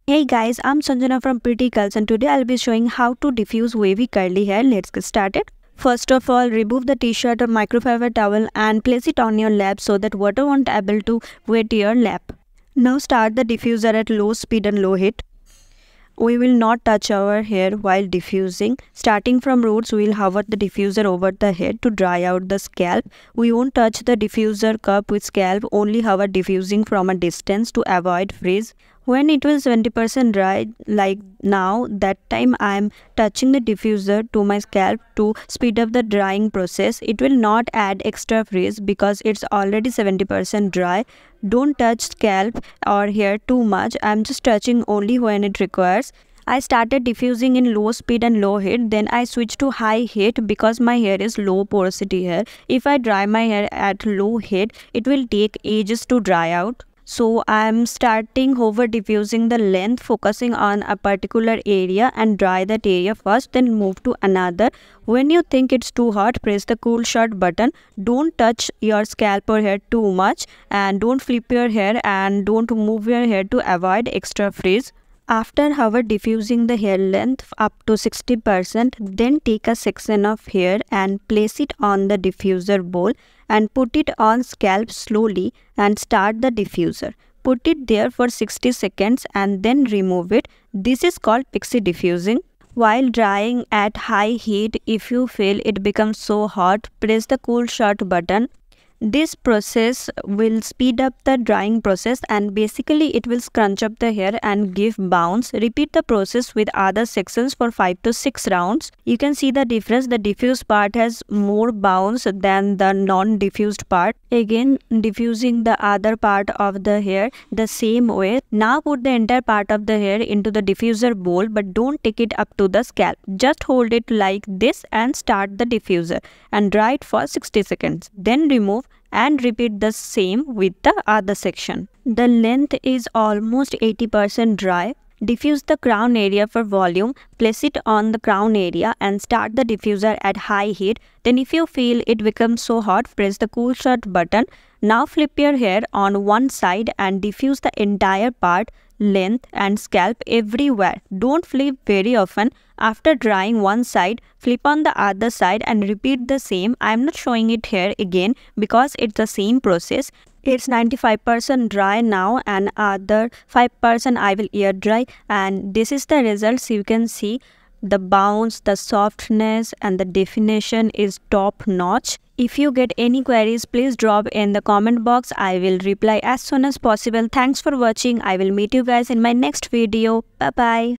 Hey guys, I'm Sanjana from Pretty Curls and today I'll be showing how to diffuse wavy curly hair. Let's get started. First of all, remove the t-shirt or microfiber towel and place it on your lap so that water won't able to wet your lap. Now start the diffuser at low speed and low heat. We will not touch our hair while diffusing. Starting from roots, we will hover the diffuser over the head to dry out the scalp. We won't touch the diffuser cup with scalp, only hover diffusing from a distance to avoid frizz. When it will 70% dry, like now, that time I am touching the diffuser to my scalp to speed up the drying process. It will not add extra frizz because it's already 70% dry. Don't touch scalp or hair too much. I'm just touching only when it requires. I started diffusing in low speed and low heat, then I switched to high heat because my hair is low porosity hair. If I dry my hair at low heat, it will take ages to dry out. So I'm starting over diffusing the length, focusing on a particular area and dry that area first, then move to another. When you think it's too hot, press the cool shot button. Don't touch your scalp or hair too much and don't flip your hair and don't move your hair to avoid extra frizz. After hover diffusing the hair length up to 60%, then take a section of hair and place it on the diffuser bowl and put it on scalp slowly and start the diffuser. Put it there for 60 seconds and then remove it. This is called pixie diffusing. While drying at high heat, if you feel it becomes so hot, press the cool shot button. This process will speed up the drying process and basically it will scrunch up the hair and give bounce. Repeat the process with other sections for 5 to 6 rounds. You can see the difference. The diffused part has more bounce than the non-diffused part. Again, diffusing the other part of the hair the same way. Now put the entire part of the hair into the diffuser bowl, but don't take it up to the scalp. Just hold it like this and start the diffuser and dry it for 60 seconds. Then remove and repeat the same with the other section. The length is almost 80% dry. Diffuse the crown area for volume. Place it on the crown area and start the diffuser at high heat. Then if you feel it becomes so hot, press the cool shot button. Now flip your hair on one side and diffuse the entire part, length and scalp everywhere. Don't flip very often. After drying one side, flip on the other side and repeat the same. I am not showing it here again because it's the same process. It's 95% dry now and other 5% I will air dry, and this is the results. You can see the bounce, the softness and the definition is top notch. If you get any queries, please drop in the comment box. I will reply as soon as possible. Thanks for watching. I will meet you guys in my next video. Bye bye.